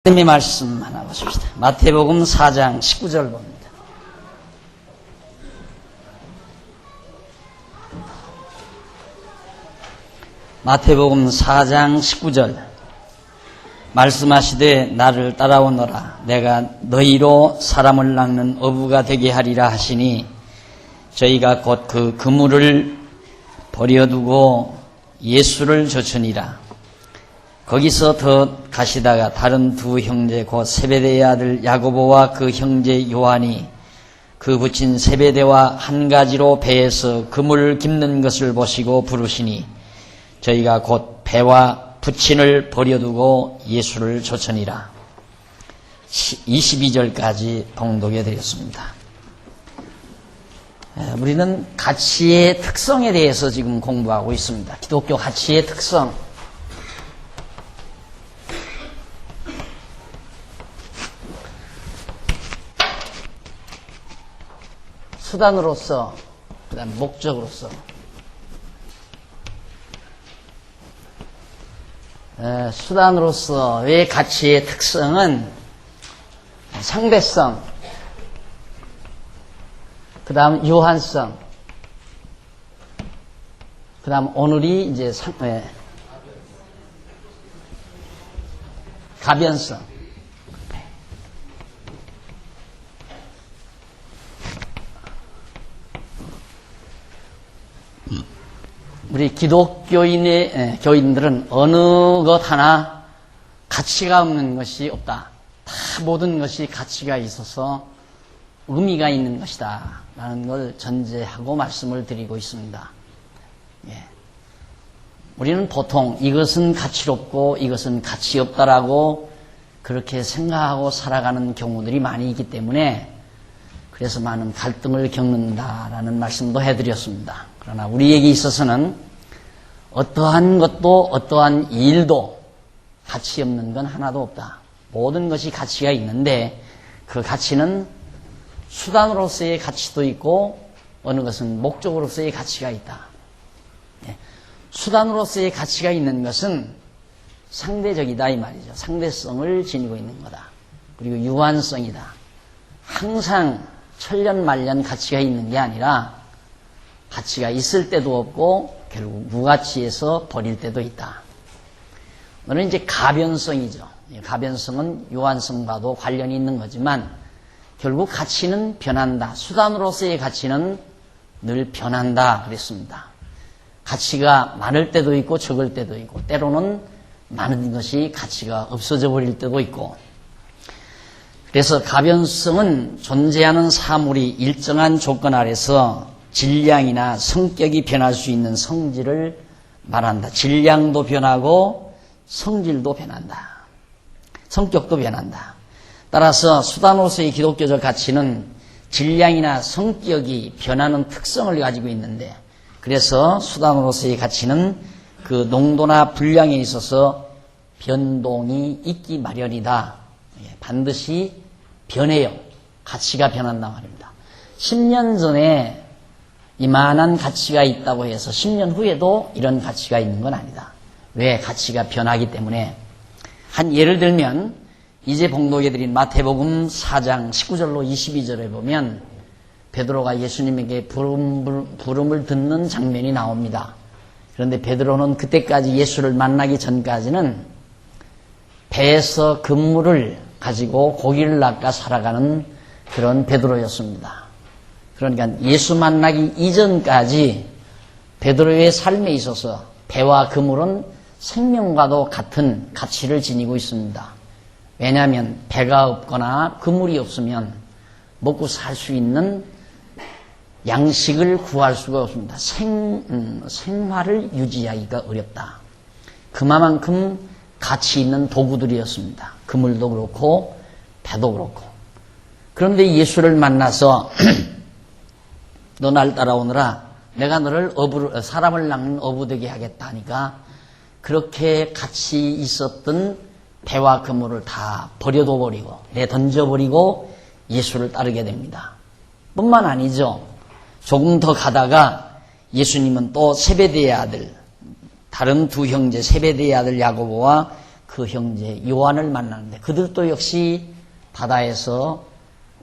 하나님의 말씀 하나 보십시다. 마태복음 4장 19절 봅니다. 마태복음 4장 19절 말씀하시되 나를 따라오너라 내가 너희로 사람을 낚는 어부가 되게 하리라 하시니 저희가 곧 그 그물을 버려두고 예수를 좇으니라. 거기서 더 가시다가 다른 두 형제 곧 세베대의 아들 야고보와 그 형제 요한이 그 붙인 세베대와 한 가지로 배에서 그물 깁는 것을 보시고 부르시니 저희가 곧 배와 붙인을 버려두고 예수를 좇으니라. 22절까지 봉독해 드렸습니다. 우리는 가치의 특성에 대해서 지금 공부하고 있습니다. 기독교 가치의 특성. 수단으로서, 그다음 목적으로서. 수단으로서의 가치의 특성은 상대성, 그 다음 유한성, 그 다음 오늘이 이제 가변성. 우리 교인들은 어느 것 하나 가치가 없는 것이 없다. 다 모든 것이 가치가 있어서 의미가 있는 것이다. 라는 걸 전제하고 말씀을 드리고 있습니다. 예. 우리는 보통 이것은 가치롭고 이것은 가치 없다라고 그렇게 생각하고 살아가는 경우들이 많이 있기 때문에 그래서 많은 갈등을 겪는다라는 말씀도 해드렸습니다. 그러나 우리에게 있어서는 어떠한 것도 어떠한 일도 가치 없는 건 하나도 없다. 모든 것이 가치가 있는데 그 가치는 수단으로서의 가치도 있고 어느 것은 목적으로서의 가치가 있다. 수단으로서의 가치가 있는 것은 상대적이다 이 말이죠. 상대성을 지니고 있는 거다. 그리고 유한성이다. 항상 천년만년 가치가 있는 게 아니라 가치가 있을 때도 없고 결국 무가치에서 버릴 때도 있다. 오늘은 이제 가변성이죠. 가변성은 유한성과도 관련이 있는 거지만 결국 가치는 변한다. 수단으로서의 가치는 늘 변한다 그랬습니다. 가치가 많을 때도 있고 적을 때도 있고 때로는 많은 것이 가치가 없어져 버릴 때도 있고 그래서 가변성은 존재하는 사물이 일정한 조건 아래서 질량이나 성격이 변할 수 있는 성질을 말한다. 질량도 변하고 성질도 변한다. 성격도 변한다. 따라서 수단으로서의 기독교적 가치는 질량이나 성격이 변하는 특성을 가지고 있는데 그래서 수단으로서의 가치는 그 농도나 분량에 있어서 변동이 있기 마련이다. 반드시 변해요. 가치가 변한단 말입니다. 10년 전에 이만한 가치가 있다고 해서 10년 후에도 이런 가치가 있는 건 아니다. 왜? 가치가 변하기 때문에. 한 예를 들면 이제 봉독해드린 마태복음 4장 19절로 22절에 보면 베드로가 예수님에게 부름을 듣는 장면이 나옵니다. 그런데 베드로는 그때까지 예수를 만나기 전까지는 배에서 그물을 가지고 고기를 낚아 살아가는 그런 베드로였습니다. 그러니까 예수 만나기 이전까지 베드로의 삶에 있어서 배와 그물은 생명과도 같은 가치를 지니고 있습니다. 왜냐하면 배가 없거나 그물이 없으면 먹고 살 수 있는 양식을 구할 수가 없습니다. 생활을 유지하기가 어렵다. 그만큼 가치 있는 도구들이었습니다. 그물도 그렇고 배도 그렇고. 그런데 예수를 만나서 너 날 따라오너라 내가 너를 사람을 낚는 어부 되게 하겠다 하니까 그렇게 같이 있었던 배와 그물을 다 버려둬 버리고 내던져버리고 예수를 따르게 됩니다. 뿐만 아니죠. 조금 더 가다가 예수님은 또 세베대의 아들 다른 두 형제 세베대의 아들 야고보와 그 형제 요한을 만나는데 그들도 역시 바다에서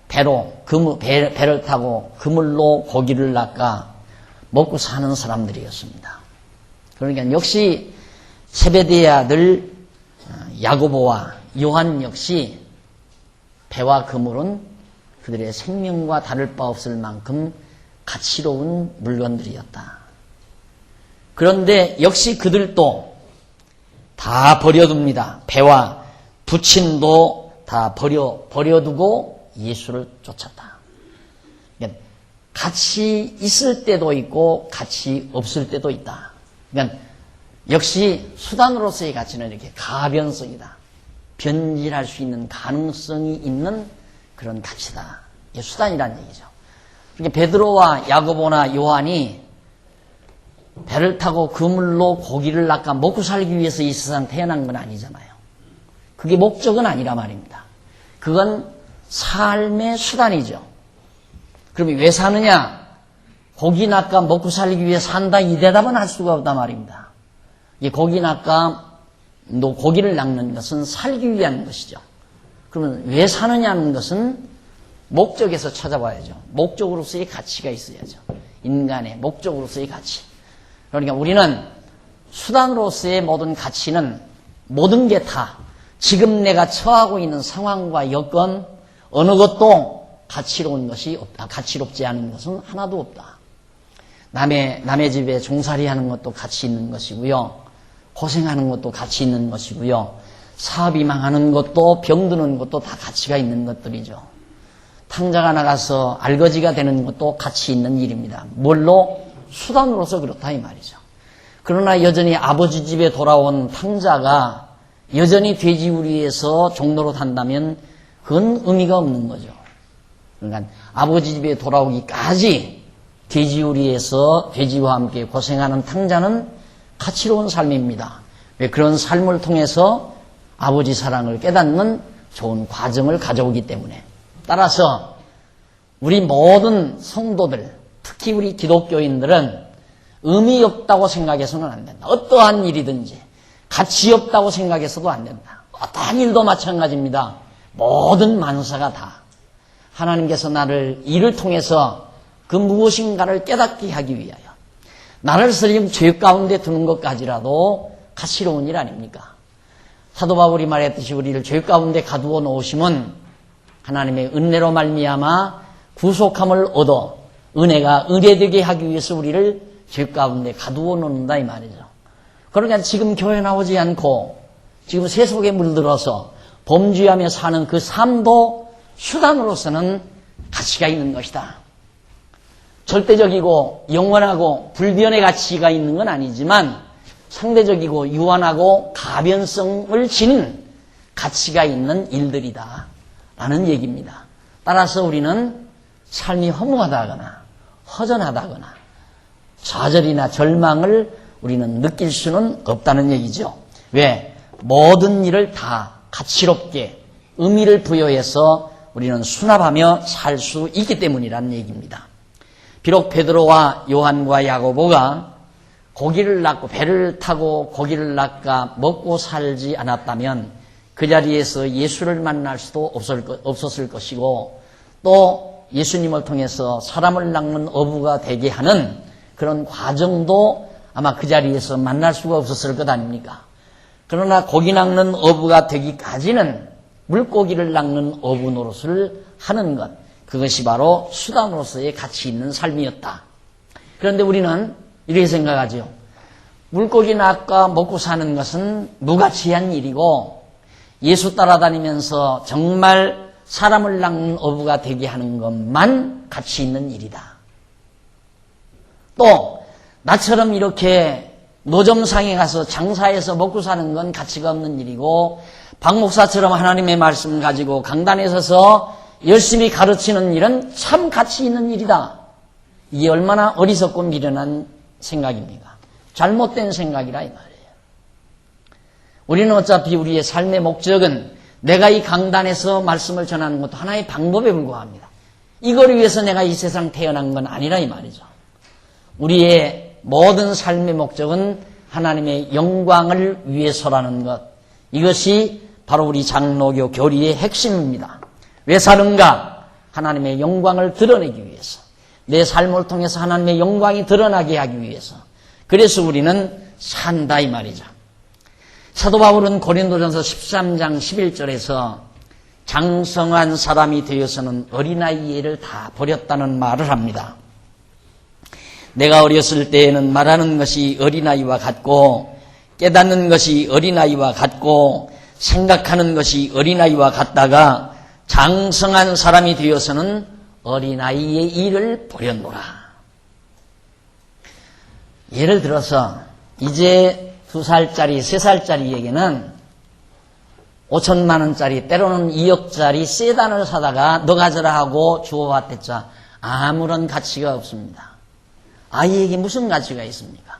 배를 타고 그물로 고기를 낚아 먹고 사는 사람들이었습니다. 그러니까 역시 세베대의 아들 야고보와 요한 역시 배와 그물은 그들의 생명과 다를 바 없을 만큼 가치로운 물건들이었다. 그런데 역시 그들도 다 버려둡니다. 배와 부침도 다 버려두고 예수를 쫓았다. 그러니까 같이 있을 때도 있고 같이 없을 때도 있다. 그러니까 역시 수단으로서의 가치는 이렇게 가변성이다. 변질할 수 있는 가능성이 있는 그런 가치다. 이게 수단이라는 얘기죠. 그러니까 베드로와 야고보나 요한이 배를 타고 그물로 고기를 낚아 먹고 살기 위해서 이 세상 태어난 건 아니잖아요. 그게 목적은 아니라 말입니다. 그건 삶의 수단이죠. 그럼 왜 사느냐? 고기 낚아 먹고 살기 위해 산다 이 대답은 할 수가 없단 말입니다. 이 고기 낚아 고기를 낚는 것은 살기 위한 것이죠. 그러면 왜 사느냐는 것은 목적에서 찾아봐야죠. 목적으로서의 가치가 있어야죠. 인간의 목적으로서의 가치. 그러니까 우리는 수단으로서의 모든 가치는 모든 게 다 지금 내가 처하고 있는 상황과 여건 어느 것도 가치로운 것이 없다. 가치롭지 않은 것은 하나도 없다. 남의 집에 종살이 하는 것도 가치 있는 것이고요. 고생하는 것도 가치 있는 것이고요. 사업이 망하는 것도 병드는 것도 다 가치가 있는 것들이죠. 탕자가 나가서 알거지가 되는 것도 가치 있는 일입니다. 뭘로? 수단으로서 그렇다 이 말이죠. 그러나 여전히 아버지 집에 돌아온 탕자가 여전히 돼지우리에서 종로로 탄다면 그건 의미가 없는 거죠. 그러니까 아버지 집에 돌아오기까지 돼지우리에서 돼지와 함께 고생하는 탕자는 가치로운 삶입니다. 왜? 그런 삶을 통해서 아버지 사랑을 깨닫는 좋은 과정을 가져오기 때문에. 따라서 우리 모든 성도들, 특히 우리 기독교인들은 의미 없다고 생각해서는 안 된다. 어떠한 일이든지 가치 없다고 생각해서도 안 된다. 어떠한 일도 마찬가지입니다. 모든 만사가 다 하나님께서 나를 일을 통해서 그 무엇인가를 깨닫게 하기 위하여 나를 설령 죄 가운데 두는 것까지라도 가치로운 일 아닙니까? 사도 바울이 말했듯이 우리를 죄 가운데 가두어 놓으심은 하나님의 은혜로 말미암아 구속함을 얻어 은혜가 의뢰되게 하기 위해서 우리를 죄 가운데 가두어 놓는다 이 말이죠. 그러니까 지금 교회 나오지 않고 지금 세속에 물들어서 범죄하며 사는 그 삶도 수단으로서는 가치가 있는 것이다. 절대적이고 영원하고 불변의 가치가 있는 건 아니지만 상대적이고 유한하고 가변성을 지닌 가치가 있는 일들이다 라는 얘기입니다. 따라서 우리는 삶이 허무하다거나 허전하다거나 좌절이나 절망을 우리는 느낄 수는 없다는 얘기죠. 왜? 모든 일을 다 가치롭게 의미를 부여해서 우리는 수납하며 살 수 있기 때문이라는 얘기입니다. 비록 베드로와 요한과 야고보가 고기를 낚고 배를 타고 고기를 낚아 먹고 살지 않았다면 그 자리에서 예수를 만날 수도 없었을 것이고 또 예수님을 통해서 사람을 낚는 어부가 되게 하는 그런 과정도 아마 그 자리에서 만날 수가 없었을 것 아닙니까? 그러나 고기 낚는 어부가 되기까지는 물고기를 낚는 어부 노릇을 하는 것, 그것이 바로 수단으로서의 가치 있는 삶이었다. 그런데 우리는 이렇게 생각하죠. 물고기 낚아 먹고 사는 것은 무가치한 일이고 예수 따라다니면서 정말 사람을 낚는 어부가 되게 하는 것만 가치 있는 일이다. 또 나처럼 이렇게 노점상에 가서 장사해서 먹고 사는 건 가치가 없는 일이고 박 목사처럼 하나님의 말씀을 가지고 강단에 서서 열심히 가르치는 일은 참 가치 있는 일이다. 이게 얼마나 어리석고 미련한 생각입니까? 잘못된 생각이라 이 말이에요. 우리는 어차피 우리의 삶의 목적은 내가 이 강단에서 말씀을 전하는 것도 하나의 방법에 불과합니다. 이걸 위해서 내가 이 세상 태어난 건 아니라 이 말이죠. 우리의 모든 삶의 목적은 하나님의 영광을 위해서라는 것, 이것이 바로 우리 장로교 교리의 핵심입니다. 왜 사는가? 하나님의 영광을 드러내기 위해서. 내 삶을 통해서 하나님의 영광이 드러나게 하기 위해서. 그래서 우리는 산다 이 말이죠. 사도 바울은 고린도전서 13장 11절에서 장성한 사람이 되어서는 어린아이를 다 버렸다는 말을 합니다. 내가 어렸을 때에는 말하는 것이 어린아이와 같고 깨닫는 것이 어린아이와 같고 생각하는 것이 어린아이와 같다가 장성한 사람이 되어서는 어린아이의 일을 버렸노라. 예를 들어서 이제 2살짜리, 3살짜리에게는 5천만 원짜리 때로는 2억짜리 세단을 사다가 너 가져라 하고 주워왔댔자 아무런 가치가 없습니다. 아이에게 무슨 가치가 있습니까?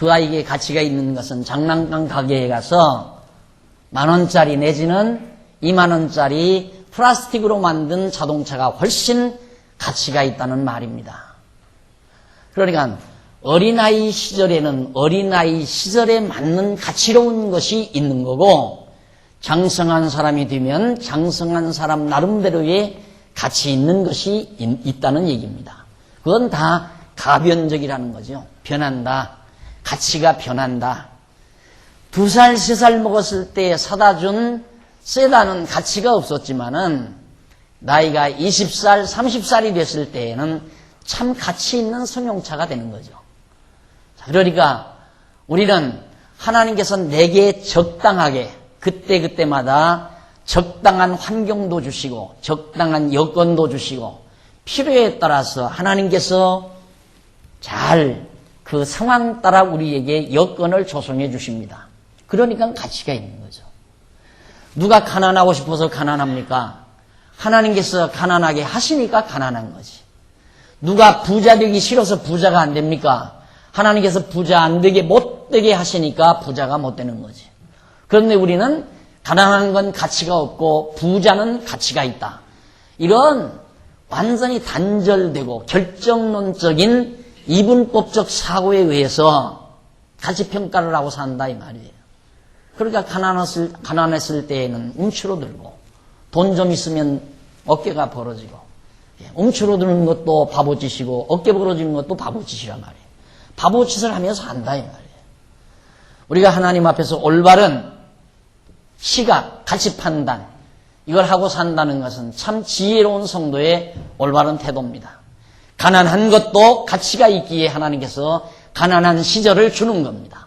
그 아이에게 가치가 있는 것은 장난감 가게에 가서 10,000원짜리 내지는 20,000원짜리 플라스틱으로 만든 자동차가 훨씬 가치가 있다는 말입니다. 그러니까 어린아이 시절에는 어린아이 시절에 맞는 가치로운 것이 있는 거고 장성한 사람이 되면 장성한 사람 나름대로의 가치 있는 것이 있다는 얘기입니다. 그건 다 가변적이라는 거죠. 변한다. 가치가 변한다. 2살, 3살 먹었을 때 사다 준 세단은 가치가 없었지만은 나이가 20살, 30살이 됐을 때에는 참 가치 있는 승용차가 되는 거죠. 그러니까 우리는 하나님께서 내게 적당하게 그때그때마다 적당한 환경도 주시고 적당한 여건도 주시고 필요에 따라서 하나님께서 잘 그 상황 따라 우리에게 여건을 조성해 주십니다. 그러니까 가치가 있는 거죠. 누가 가난하고 싶어서 가난합니까? 하나님께서 가난하게 하시니까 가난한 거지. 누가 부자 되기 싫어서 부자가 안 됩니까? 하나님께서 부자 안 되게 못 되게 하시니까 부자가 못 되는 거지. 그런데 우리는 가난한 건 가치가 없고 부자는 가치가 있다. 이런 완전히 단절되고 결정론적인 이분법적 사고에 의해서 가치평가를 하고 산다 이 말이에요. 그러니까 가난했을 때에는 움츠러들고 돈 좀 있으면 어깨가 벌어지고 움츠러드는 것도 바보짓이고 어깨 벌어지는 것도 바보짓이란 말이에요. 바보짓을 하면서 산다 이 말이에요. 우리가 하나님 앞에서 올바른 시각, 가치 판단 이걸 하고 산다는 것은 참 지혜로운 성도의 올바른 태도입니다. 가난한 것도 가치가 있기에 하나님께서 가난한 시절을 주는 겁니다.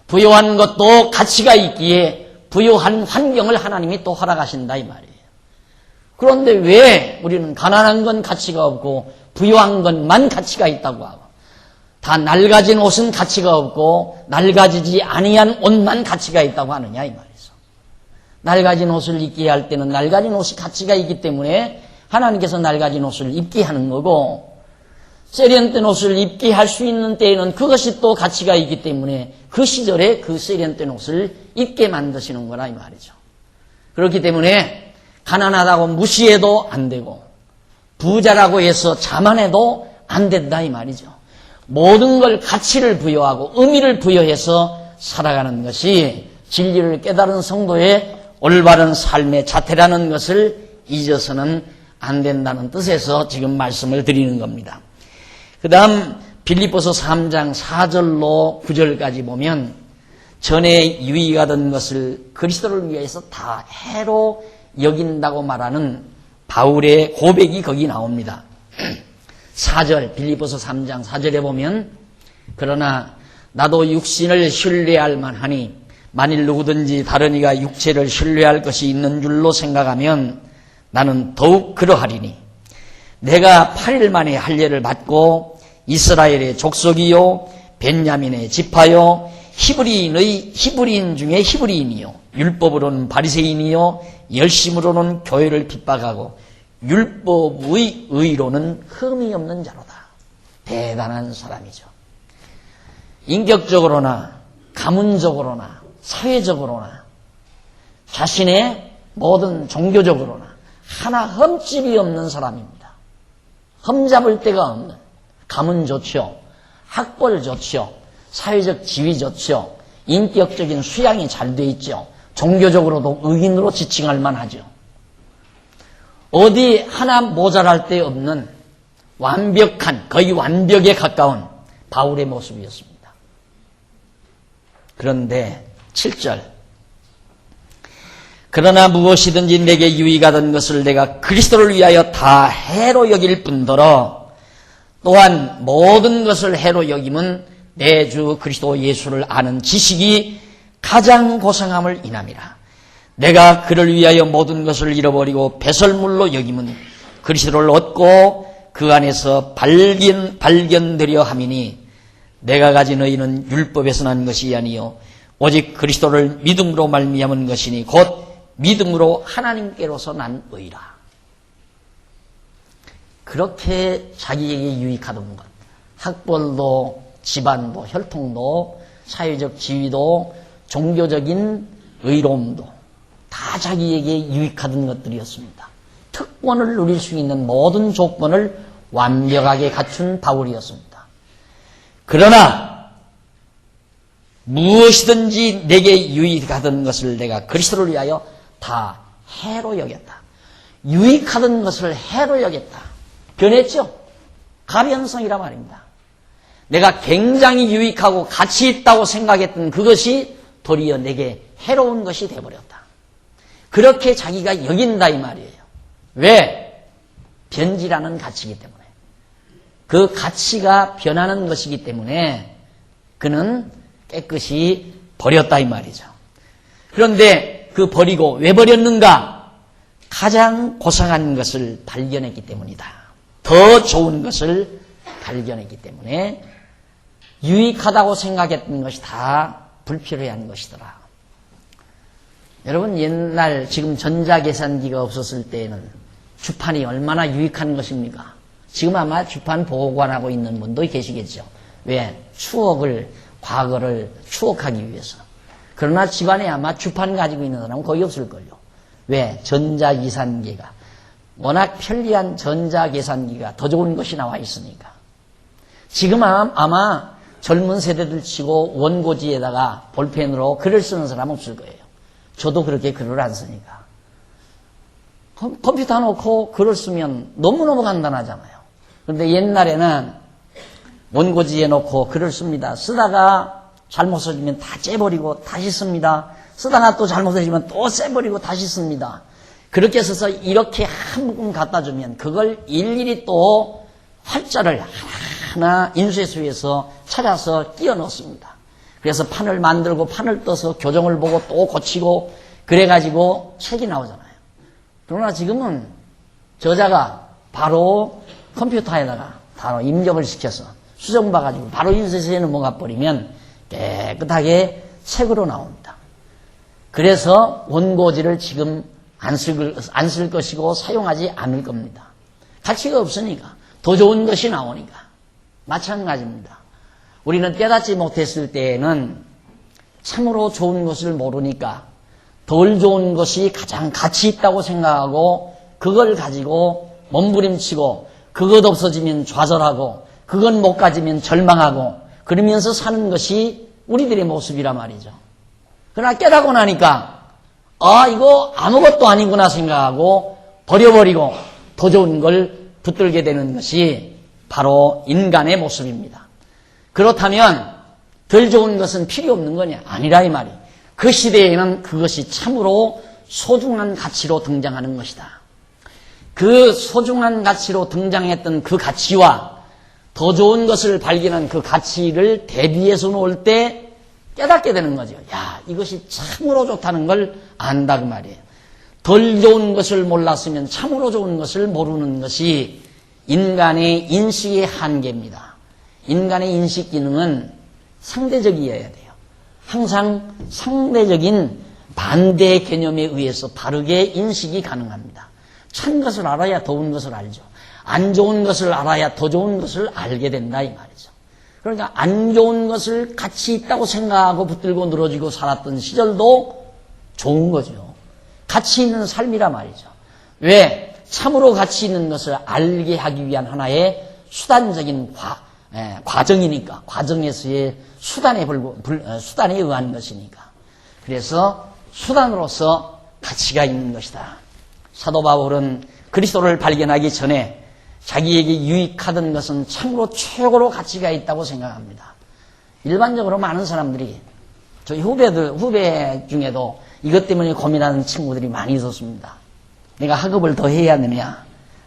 부유한 것도 가치가 있기에 부유한 환경을 하나님이 또 허락하신다 이 말이에요. 그런데 왜 우리는 가난한 건 가치가 없고 부유한 것만 가치가 있다고 하고 다 낡아진 옷은 가치가 없고 낡아지지 아니한 옷만 가치가 있다고 하느냐 이 말이죠. 낡아진 옷을 입게 할 때는 낡아진 옷이 가치가 있기 때문에 하나님께서 낡아진 옷을 입게 하는 거고 세련된 옷을 입게 할 수 있는 때에는 그것이 또 가치가 있기 때문에 그 시절에 그 세련된 옷을 입게 만드시는 거라 이 말이죠. 그렇기 때문에 가난하다고 무시해도 안 되고 부자라고 해서 자만해도 안 된다 이 말이죠. 모든 걸 가치를 부여하고 의미를 부여해서 살아가는 것이 진리를 깨달은 성도의 올바른 삶의 자태라는 것을 잊어서는 안 된다는 뜻에서 지금 말씀을 드리는 겁니다. 그 다음 빌립보서 3장 4절로 9절까지 보면 전에 유익하던 것을 그리스도를 위해서 다 해로 여긴다고 말하는 바울의 고백이 거기 나옵니다. 4절 빌립보서 3장 4절에 보면 그러나 나도 육신을 신뢰할 만하니 만일 누구든지 다른 이가 육체를 신뢰할 것이 있는 줄로 생각하면 나는 더욱 그러하리니 내가 8일 만에 할례를 받고 이스라엘의 족속이요 벤야민의 지파요 히브리인 중에 히브리인이요 율법으로는 바리새인이요 열심으로는 교회를 핍박하고 율법의 의로는 흠이 없는 자로다. 대단한 사람이죠. 인격적으로나 가문적으로나 사회적으로나 자신의 모든 종교적으로나 하나 흠집이 없는 사람입니다. 흠잡을 데가 없는 가문 좋죠. 학벌 좋죠. 사회적 지위 좋죠. 인격적인 수양이 잘 돼 있죠. 종교적으로도 의인으로 지칭할 만하죠. 어디 하나 모자랄 데 없는 완벽한, 거의 완벽에 가까운 바울의 모습이었습니다. 그런데 7절, 그러나 무엇이든지 내게 유익하던 것을 내가 그리스도를 위하여 다 해로 여길 뿐더러 또한 모든 것을 해로 여김은 내 주 그리스도 예수를 아는 지식이 가장 고상함을 인함이라. 내가 그를 위하여 모든 것을 잃어버리고 배설물로 여김은 그리스도를 얻고 그 안에서 발견되려 함이니 내가 가진 의는 율법에서 난 것이 아니요 오직 그리스도를 믿음으로 말미암은 것이니 곧 믿음으로 하나님께로서 난 의라. 그렇게 자기에게 유익하던 것, 학벌도 집안도 혈통도 사회적 지위도 종교적인 의로움도 다 자기에게 유익하던 것들이었습니다. 특권을 누릴 수 있는 모든 조건을 완벽하게 갖춘 바울이었습니다. 그러나 무엇이든지 내게 유익하던 것을 내가 그리스도를 위하여 다 해로 여겼다. 유익하던 것을 해로 여겼다. 변했죠? 가변성이라 말입니다. 내가 굉장히 유익하고 가치 있다고 생각했던 그것이 도리어 내게 해로운 것이 되어버렸다. 그렇게 자기가 여긴다 이 말이에요. 왜? 변질하는 가치이기 때문에. 그 가치가 변하는 것이기 때문에 그는 깨끗이 버렸다 이 말이죠. 그런데 그 버리고 왜 버렸는가? 가장 고상한 것을 발견했기 때문이다. 더 좋은 것을 발견했기 때문에 유익하다고 생각했던 것이 다 불필요한 것이더라. 여러분, 옛날 지금 전자계산기가 없었을 때에는 주판이 얼마나 유익한 것입니까? 지금 아마 주판 보관하고 있는 분도 계시겠죠. 왜? 추억을, 과거를 추억하기 위해서. 그러나 집안에 아마 주판 가지고 있는 사람은 거의 없을걸요. 왜? 전자계산기가. 워낙 편리한 전자계산기가 더 좋은 것이 나와 있으니까. 지금 아마 젊은 세대들 치고 원고지에다가 볼펜으로 글을 쓰는 사람 없을 거예요. 저도 그렇게 글을 안 쓰니까. 컴퓨터 놓고 글을 쓰면 너무너무 간단하잖아요. 그런데 옛날에는 원고지에 놓고 글을 씁니다. 쓰다가 잘못 써지면 다 째버리고 다시 씁니다. 쓰다가 또 잘못 써지면 또 째버리고 다시 씁니다. 그렇게 써서 이렇게 한 묶음 갖다 주면 그걸 일일이 또 활자를 하나 인쇄소에서 찾아서 끼워 넣습니다. 그래서 판을 만들고 판을 떠서 교정을 보고 또 고치고 그래가지고 책이 나오잖아요. 그러나 지금은 저자가 바로 컴퓨터에다가 바로 입력을 시켜서 수정봐가지고 바로 인쇄소에 넘어가 버리면 깨끗하게 책으로 나옵니다. 그래서 원고지를 지금 안 쓸 것이고 사용하지 않을 겁니다. 가치가 없으니까. 더 좋은 것이 나오니까. 마찬가지입니다. 우리는 깨닫지 못했을 때에는 참으로 좋은 것을 모르니까 덜 좋은 것이 가장 가치 있다고 생각하고 그걸 가지고 몸부림치고 그것 없어지면 좌절하고 그건 못 가지면 절망하고 그러면서 사는 것이 우리들의 모습이란 말이죠. 그러나 깨닫고 나니까 이거 아무것도 아니구나 생각하고 버려버리고 더 좋은 걸 붙들게 되는 것이 바로 인간의 모습입니다. 그렇다면 덜 좋은 것은 필요 없는 거냐? 아니라 이 말이. 그 시대에는 그것이 참으로 소중한 가치로 등장하는 것이다. 그 소중한 가치로 등장했던 그 가치와 더 좋은 것을 발견한 그 가치를 대비해서 놓을 때 깨닫게 되는 거죠. 야, 이것이 참으로 좋다는 걸 안다 그 말이에요. 덜 좋은 것을 몰랐으면 참으로 좋은 것을 모르는 것이 인간의 인식의 한계입니다. 인간의 인식 기능은 상대적이어야 돼요. 항상 상대적인 반대 개념에 의해서 바르게 인식이 가능합니다. 찬 것을 알아야 더운 것을 알죠. 안 좋은 것을 알아야 더 좋은 것을 알게 된다 이 말이죠. 그러니까 안 좋은 것을 가치 있다고 생각하고 붙들고 늘어지고 살았던 시절도 좋은 거죠. 가치 있는 삶이라 말이죠. 왜? 참으로 가치 있는 것을 알게 하기 위한 하나의 수단적인 과정이니까, 과정에서의 수단에 의한 것이니까. 그래서 수단으로서 가치가 있는 것이다. 사도 바울은 그리스도를 발견하기 전에 자기에게 유익하던 것은 참으로 최고로 가치가 있다고 생각합니다. 일반적으로 많은 사람들이 저희 후배 중에도 이것 때문에 고민하는 친구들이 많이 있었습니다. 내가 학업을 더 해야 되느냐,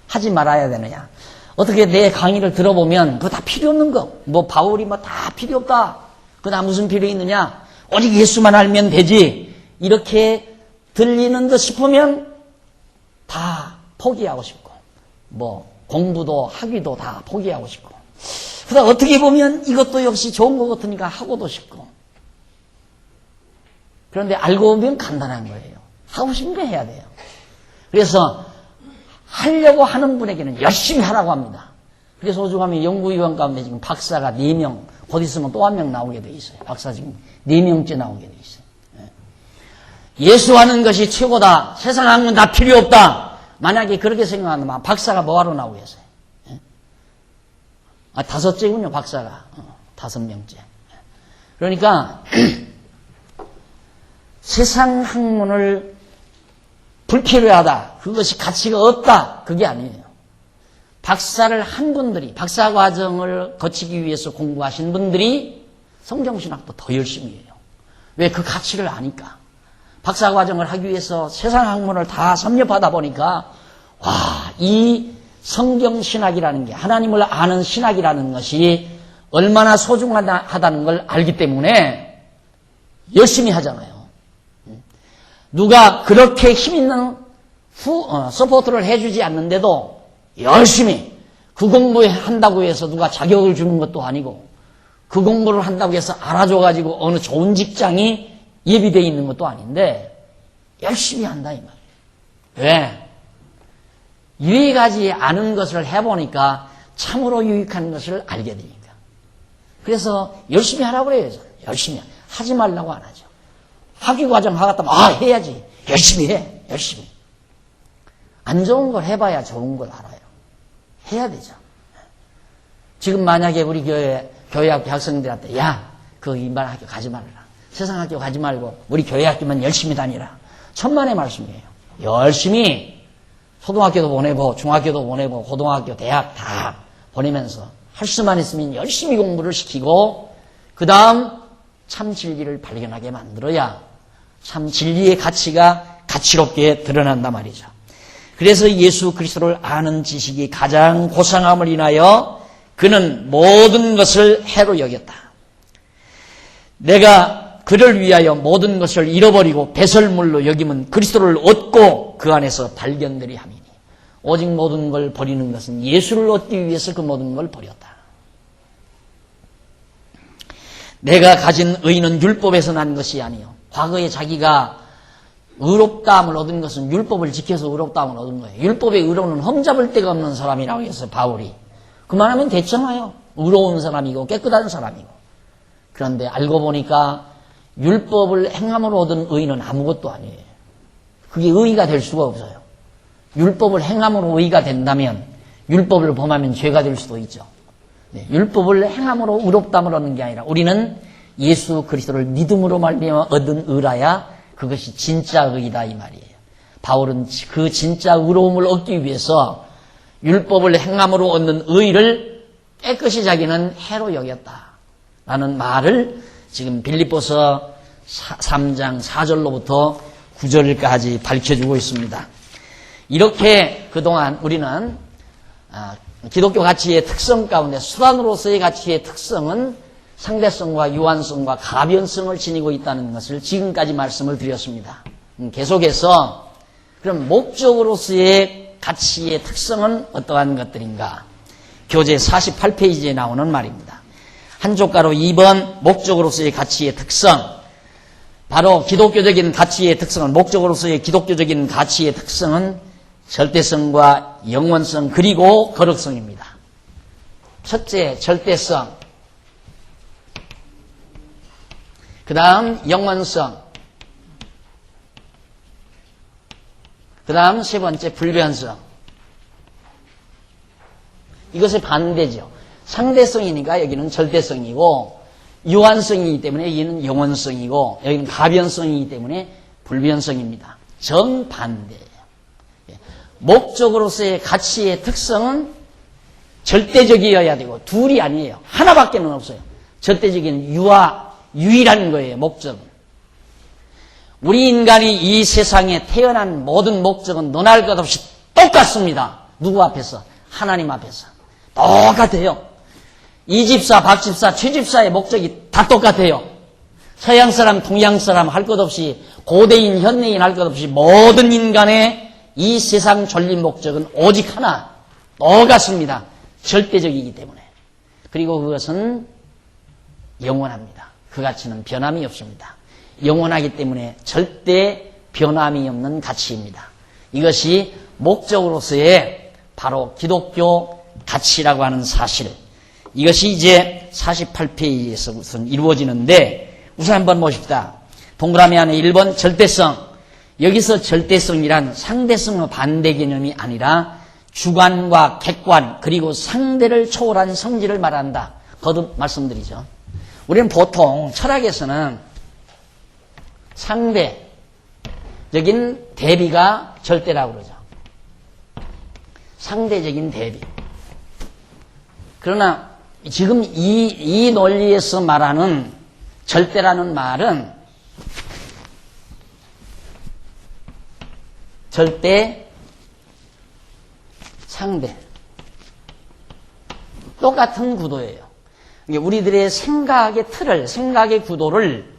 하지 말아야 되느냐, 어떻게 내 강의를 들어보면 그거 다 필요 없는 거, 뭐 바울이 뭐 다 필요 없다, 그거 다 무슨 필요 있느냐, 오직 예수만 알면 되지, 이렇게 들리는 듯 싶으면 다 포기하고 싶고, 뭐 공부도 학위도 다 포기하고 싶고, 그러다 어떻게 보면 이것도 역시 좋은 것 같으니까 하고도 싶고. 그런데 알고 보면 간단한 거예요. 하고 싶은 거 해야 돼요. 그래서 하려고 하는 분에게는 열심히 하라고 합니다. 그래서 오죽하면 연구위원 가운데 지금 박사가 4명, 곧 있으면 또 1명 나오게 돼 있어요. 박사 지금 4명째 나오게 돼 있어요. 예수하는 것이 최고다. 세상 학문 다 필요 없다. 만약에 그렇게 생각하면 박사가 뭐하러 나오겠어요? 5째군요, 박사가. 5명째. 그러니까 세상 학문을 불필요하다, 그것이 가치가 없다, 그게 아니에요. 박사를 한 분들이, 박사 과정을 거치기 위해서 공부하신 분들이 성경신학도 더 열심히 해요. 왜? 그 가치를 아니까. 박사 과정을 하기 위해서 세상 학문을 다 섭렵하다 보니까 와, 이 성경신학이라는 게, 하나님을 아는 신학이라는 것이 얼마나 소중하다는 걸 알기 때문에 열심히 하잖아요. 누가 그렇게 힘있는 서포트를 해주지 않는데도 열심히 그 공부한다고 해서 누가 자격을 주는 것도 아니고, 그 공부를 한다고 해서 알아줘가지고 어느 좋은 직장이 예비되어 있는 것도 아닌데 열심히 한다 이 말이에요. 왜? 유익하지 않은 것을 해보니까 참으로 유익한 것을 알게 되니까. 그래서 열심히 하라고 그래요. 열심히 하지 말라고 안 하죠. 학위과정 하겠다면 해야지. 열심히 해. 열심히. 안 좋은 걸 해봐야 좋은 걸 알아요. 해야 되죠. 지금 만약에 우리 교회학교 학생들한테 그 인반학교 가지 말라, 세상학교 가지 말고 우리 교회학교만 열심히 다니라, 천만의 말씀이에요. 열심히 초등학교도 보내고 중학교도 보내고 고등학교, 대학 다 보내면서 할 수만 있으면 열심히 공부를 시키고, 그 다음 참 진리를 발견하게 만들어야 참 진리의 가치가 가치롭게 드러난단 말이죠. 그래서 예수 그리스도를 아는 지식이 가장 고상함을 인하여 그는 모든 것을 해로 여겼다. 내가 그를 위하여 모든 것을 잃어버리고 배설물로 여기면 그리스도를 얻고 그 안에서 발견되리 함이니, 오직 모든 걸 버리는 것은 예수를 얻기 위해서 그 모든 걸 버렸다. 내가 가진 의는 율법에서 난 것이 아니요, 과거에 자기가 의롭다함을 얻은 것은 율법을 지켜서 의롭다함을 얻은 거예요. 율법의 의로는 험잡을 데가 없는 사람이라고 해서 바울이 그만하면 됐잖아요. 의로운 사람이고 깨끗한 사람이고. 그런데 알고 보니까 율법을 행함으로 얻은 의는 아무것도 아니에요. 그게 의의가 될 수가 없어요. 율법을 행함으로 의의가 된다면 율법을 범하면 죄가 될 수도 있죠. 율법을 행함으로 의롭다함을 얻는 게 아니라 우리는 예수 그리스도를 믿음으로 말미암아 얻은 의라야 그것이 진짜 의이다 이 말이에요. 바울은 그 진짜 의로움을 얻기 위해서 율법을 행함으로 얻는 의를 깨끗이 자기는 해로 여겼다라는 말을 지금 빌립보서 3장 4절로부터 9절까지 밝혀주고 있습니다. 이렇게 그동안 우리는 기독교 가치의 특성 가운데 수단으로서의 가치의 특성은 상대성과 유한성과 가변성을 지니고 있다는 것을 지금까지 말씀을 드렸습니다. 계속해서 그럼 목적으로서의 가치의 특성은 어떠한 것들인가? 교재 48페이지에 나오는 말입니다. 한 조가로 2번 목적으로서의 가치의 특성, 바로 기독교적인 가치의 특성은, 목적으로서의 기독교적인 가치의 특성은 절대성과 영원성 그리고 거룩성입니다. 첫째, 절대성. 그 다음 영원성, 그 다음 세 번째 불변성. 이것의 반대죠. 상대성이니까 여기는 절대성이고, 유한성이기 때문에 여기는 영원성이고, 여기는 가변성이기 때문에 불변성입니다. 정반대예요. 목적으로서의 가치의 특성은 절대적이어야 되고 둘이 아니에요. 하나밖에 없어요. 절대적인 유일한 거예요. 목적은. 우리 인간이 이 세상에 태어난 모든 목적은 논할 것 없이 똑같습니다. 누구 앞에서? 하나님 앞에서. 똑같아요. 이 집사, 박 집사, 최 집사의 목적이 다 똑같아요. 서양 사람, 동양 사람 할 것 없이, 고대인, 현대인 할 것 없이 모든 인간의 이 세상 존립 목적은 오직 하나, 똑같습니다. 절대적이기 때문에. 그리고 그것은 영원합니다. 그 가치는 변함이 없습니다. 영원하기 때문에 절대 변함이 없는 가치입니다. 이것이 목적으로서의 바로 기독교 가치라고 하는 사실. 이것이 이제 48페이지에서 우선 이루어지는데, 우선 한번 보십시다. 동그라미 안에 1번 절대성. 여기서 절대성이란 상대성의 반대 개념이 아니라 주관과 객관 그리고 상대를 초월한 성질을 말한다. 거듭 말씀드리죠. 우리는 보통 철학에서는 상대적인 대비가 절대라고 그러죠. 상대적인 대비. 그러나 지금 이 논리에서 말하는 절대라는 말은 절대, 상대. 똑같은 구도예요. 우리들의 생각의 틀을, 생각의 구도를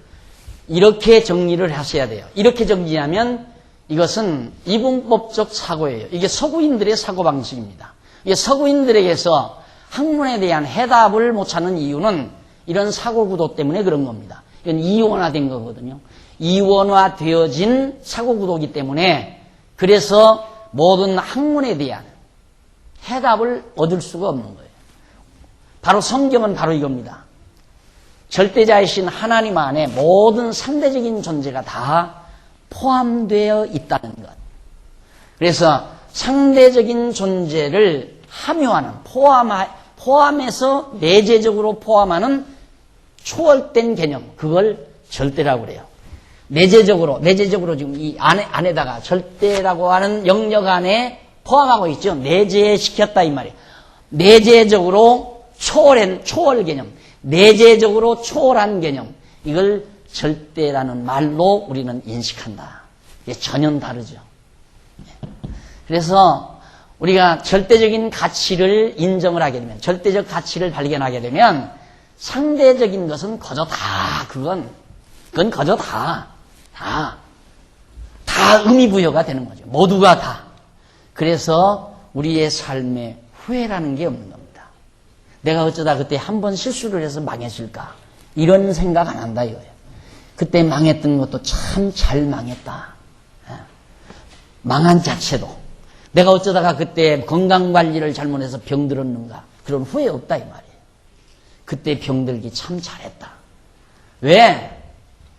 이렇게 정리를 하셔야 돼요. 이렇게 정리하면 이것은 이분법적 사고예요. 이게 서구인들의 사고방식입니다. 이게 서구인들에게서 학문에 대한 해답을 못 찾는 이유는 이런 사고구도 때문에 그런 겁니다. 이건 이원화된 거거든요. 이원화되어진 사고구도이기 때문에 그래서 모든 학문에 대한 해답을 얻을 수가 없는 거예요. 바로 성경은 바로 이겁니다. 절대자이신 하나님 안에 모든 상대적인 존재가 다 포함되어 있다는 것. 그래서 상대적인 존재를 함유하는, 포함해서 내재적으로 포함하는 초월된 개념, 그걸 절대라고 그래요. 내재적으로 지금 이 안에다가 절대라고 하는 영역 안에 포함하고 있죠. 내재시켰다 이 말이에요. 내재적으로 초월 개념, 내재적으로 초월한 개념, 이걸 절대라는 말로 우리는 인식한다. 이게 전혀 다르죠. 그래서 우리가 절대적인 가치를 인정을 하게 되면, 절대적 가치를 발견하게 되면 상대적인 것은 거저 다 그건 거저 다 의미 부여가 되는 거죠. 모두가 다. 그래서 우리의 삶에 후회라는 게 없는 겁니다. 내가 어쩌다 그때 한번 실수를 해서 망했을까? 이런 생각 안 한다 이거예요. 그때 망했던 것도 참 잘 망했다. 망한 자체도. 내가 어쩌다가 그때 건강관리를 잘못해서 병들었는가? 그런 후회 없다 이 말이에요. 그때 병들기 참 잘했다. 왜?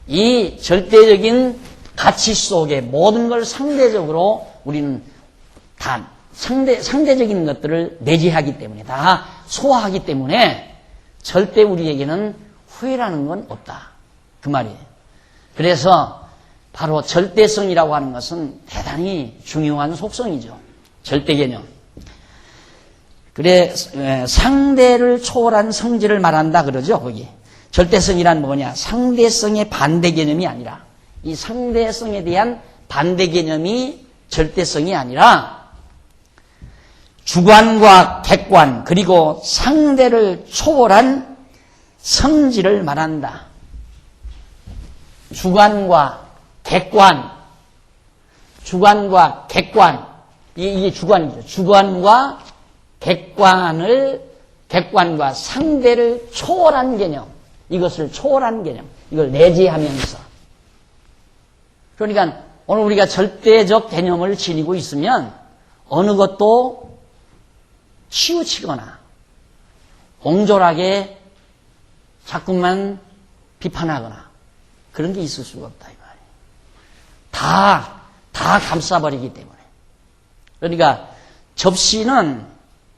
이 절대적인 가치 속에 모든 걸 상대적으로 우리는 다 상대적인 것들을 내재하기 때문에, 다 소화하기 때문에 절대 우리에게는 후회라는 건 없다. 그 말이에요. 그래서 바로 절대성이라고 하는 것은 대단히 중요한 속성이죠. 절대 개념. 그래, 상대를 초월한 성질을 말한다 그러죠, 거기. 절대성이란 뭐냐? 상대성의 반대 개념이 아니라, 이 상대성에 대한 반대 개념이 절대성이 아니라, 주관과 객관, 그리고 상대를 초월한 성질을 말한다. 주관과 객관, 이게 주관이죠. 주관과 객관과 상대를 초월한 개념, 이것을 초월한 개념, 이걸 내재하면서. 그러니까 오늘 우리가 절대적 개념을 지니고 있으면 어느 것도 치우치거나 옹졸하게 자꾸만 비판하거나 그런 게 있을 수가 없다 이 말이에요. 다 감싸버리기 때문에. 그러니까 접시는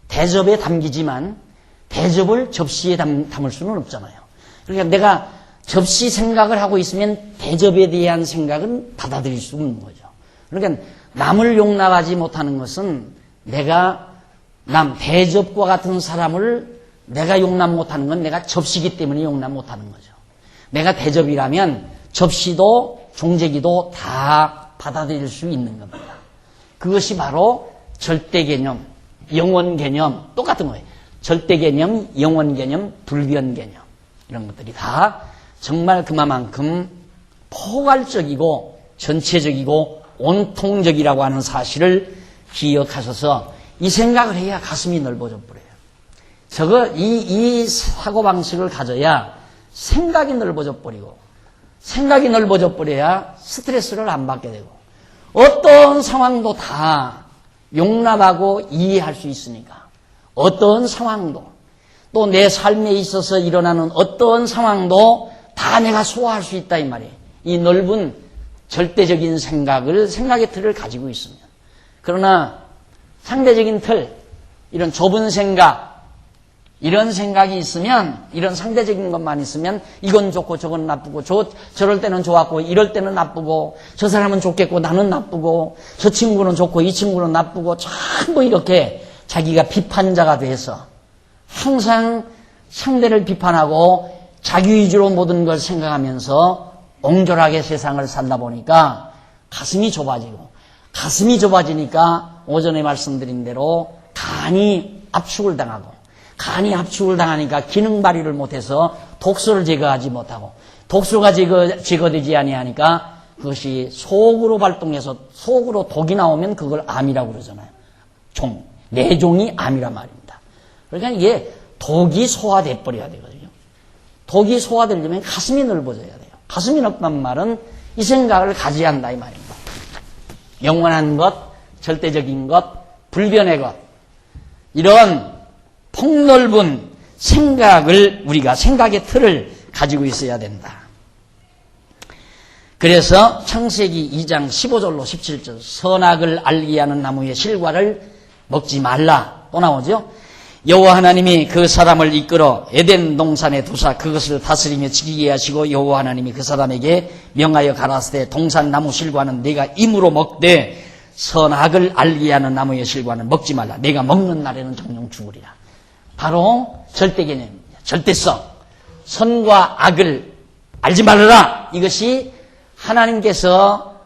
대접에 담기지만 대접을 접시에 담을 수는 없잖아요. 그러니까 내가 접시 생각을 하고 있으면 대접에 대한 생각은 받아들일 수 없는 거죠. 그러니까 남을 용납하지 못하는 것은 내가 대접과 같은 사람을 내가 용납 못하는 건 내가 접시기 때문에 용납 못하는 거죠. 내가 대접이라면 접시도 종재기도 다 받아들일 수 있는 겁니다. 그것이 바로 절대 개념, 영원 개념 똑같은 거예요. 절대 개념, 영원 개념, 불변 개념 이런 것들이 다 정말 그만큼 포괄적이고 전체적이고 온통적이라고 하는 사실을 기억하셔서 이 생각을 해야 가슴이 넓어져 버려요. 이 사고방식을 가져야 생각이 넓어져 버리고, 생각이 넓어져 버려야 스트레스를 안 받게 되고, 어떤 상황도 다 용납하고 이해할 수 있으니까, 어떤 상황도, 또 내 삶에 있어서 일어나는 어떤 상황도 다 내가 소화할 수 있다 이 말이에요. 이 넓은 절대적인 생각의 틀을 가지고 있으면. 그러나 상대적인 틀, 이런 좁은 생각, 이런 생각이 있으면, 이런 상대적인 것만 있으면 이건 좋고 저건 나쁘고, 저럴 때는 좋았고 이럴 때는 나쁘고, 저 사람은 좋겠고 나는 나쁘고, 저 친구는 좋고 이 친구는 나쁘고, 전부 이렇게 자기가 비판자가 돼서 항상 상대를 비판하고 자기위주로 모든 걸 생각하면서 옹졸하게 세상을 살다 보니까 가슴이 좁아지니까 오전에 말씀드린 대로 간이 압축을 당하니까 기능 발휘를 못해서 독소를 제거하지 못하고, 독소가 제거되지 아니하니까 그것이 속으로 발동해서 속으로 독이 나오면 그걸 암이라고 그러잖아요. 내종이 암이란 말입니다. 그러니까 이게 독이 소화돼 버려야 되거든요. 독이 소화되려면 가슴이 넓어져야 돼요. 가슴이 넓다는 말은 이 생각을 가져야 한다 이 말입니다. 영원한 것, 절대적인 것, 불변의 것, 이런 폭넓은 생각을 우리가 생각의 틀을 가지고 있어야 된다. 그래서 창세기 2장 15절로 17절 선악을 알게 하는 나무의 실과를 먹지 말라 또 나오죠. 여호와 하나님이 그 사람을 이끌어 에덴 동산에 두사 그것을 다스리며 지키게 하시고, 여호와 하나님이 그 사람에게 명하여 가라사대 동산 나무 실과는 내가 임으로 먹되 선악을 알게 하는 나무의 실과는 먹지 말라. 내가 먹는 날에는 정녕 죽으리라. 바로 절대 개념입니다. 절대성. 선과 악을 알지 말아라. 이것이 하나님께서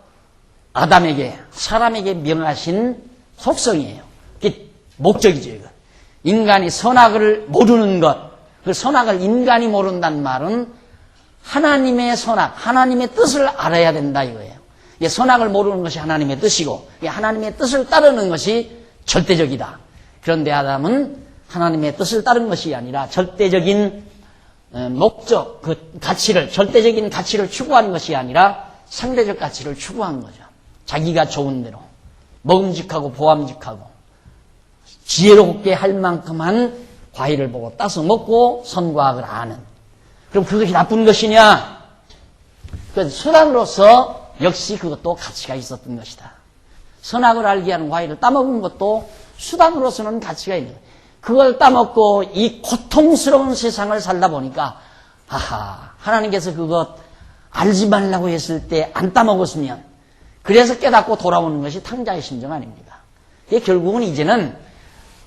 아담에게, 사람에게 명하신 속성이에요. 그게 목적이죠. 이거. 인간이 선악을 모르는 것, 그 선악을 인간이 모른다는 말은 하나님의 선악, 하나님의 뜻을 알아야 된다 이거예요. 선악을 모르는 것이 하나님의 뜻이고, 하나님의 뜻을 따르는 것이 절대적이다. 그런데 아담은 하나님의 뜻을 따른 것이 아니라 절대적인 목적, 그 가치를, 절대적인 가치를 추구하는 것이 아니라 상대적 가치를 추구한 거죠. 자기가 좋은 대로 먹음직하고 보암직하고 지혜롭게 할 만큼만 과일을 보고 따서 먹고 선과 악을 아는. 그럼 그것이 나쁜 것이냐? 그 수단으로서 역시 그것도 가치가 있었던 것이다. 선악을 알게 하는 과일을 따먹은 것도 수단으로서는 가치가 있는 거예요. 그걸 따먹고 이 고통스러운 세상을 살다 보니까 하나님께서 그것 알지 말라고 했을 때 안 따먹었으면, 그래서 깨닫고 돌아오는 것이 탕자의 심정 아닙니까? 이게 결국은 이제는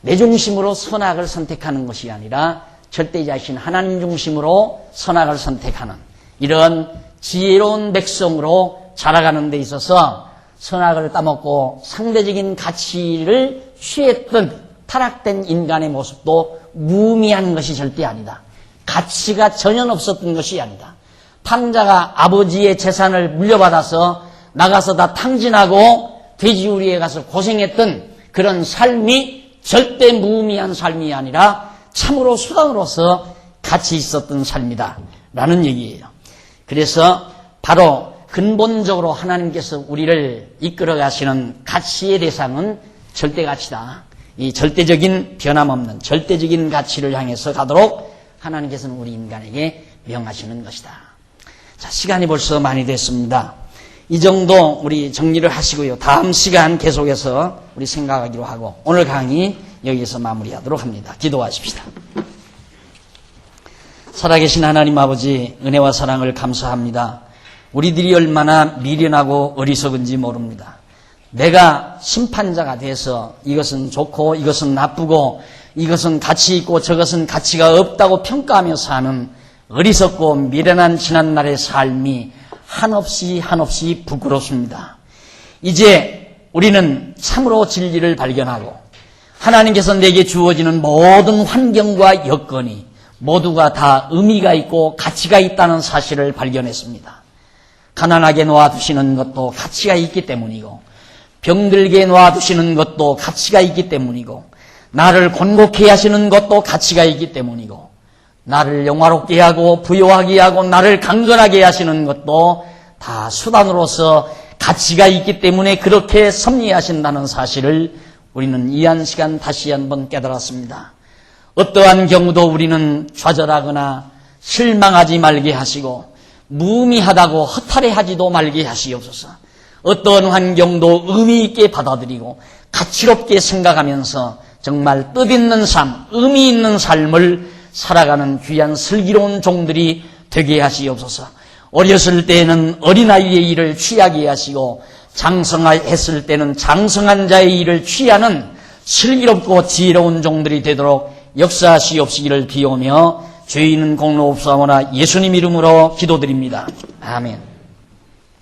내 중심으로 선악을 선택하는 것이 아니라 절대자이신 하나님 중심으로 선악을 선택하는 이런 지혜로운 백성으로 자라가는 데 있어서 선악을 따먹고 상대적인 가치를 취했던 타락된 인간의 모습도 무의미한 것이 절대 아니다. 가치가 전혀 없었던 것이 아니다. 탕자가 아버지의 재산을 물려받아서 나가서 다 탕진하고 돼지우리에 가서 고생했던 그런 삶이 절대 무의미한 삶이 아니라 참으로 수단으로서 가치 있었던 삶이다 라는 얘기예요. 그래서 바로 근본적으로 하나님께서 우리를 이끌어 가시는 가치의 대상은 절대가치다. 이 절대적인 변함없는 절대적인 가치를 향해서 가도록 하나님께서는 우리 인간에게 명하시는 것이다. 자, 시간이 벌써 많이 됐습니다. 이 정도 우리 정리를 하시고요. 다음 시간 계속해서 우리 생각하기로 하고 오늘 강의 여기서 마무리하도록 합니다. 기도하십시다. 살아계신 하나님 아버지, 은혜와 사랑을 감사합니다. 우리들이 얼마나 미련하고 어리석은지 모릅니다. 내가 심판자가 돼서 이것은 좋고 이것은 나쁘고 이것은 가치 있고 저것은 가치가 없다고 평가하며 사는 어리석고 미련한 지난날의 삶이 한없이 부끄럽습니다. 이제 우리는 참으로 진리를 발견하고 하나님께서 내게 주어지는 모든 환경과 여건이 모두가 다 의미가 있고 가치가 있다는 사실을 발견했습니다. 가난하게 놓아두시는 것도 가치가 있기 때문이고 병들게 놓아두시는 것도 가치가 있기 때문이고 나를 곤곡해 하시는 것도 가치가 있기 때문이고 나를 영화롭게 하고 부요하게 하고 나를 강건하게 하시는 것도 다 수단으로서 가치가 있기 때문에 그렇게 섭리하신다는 사실을 우리는 이 한 시간 다시 한번 깨달았습니다. 어떠한 경우도 우리는 좌절하거나 실망하지 말게 하시고 무의미하다고 허탈해하지도 말게 하시옵소서. 어떠한 환경도 의미 있게 받아들이고 가치롭게 생각하면서 정말 뜻있는 삶, 의미 있는 삶을 살아가는 귀한 슬기로운 종들이 되게 하시옵소서. 어렸을 때는 어린아이의 일을 취하게 하시고 장성했을 때는 장성한 자의 일을 취하는 슬기롭고 지혜로운 종들이 되도록 역사하시옵시기를 비오며 죄인은 공로 없사오나 예수님 이름으로 기도드립니다. 아멘.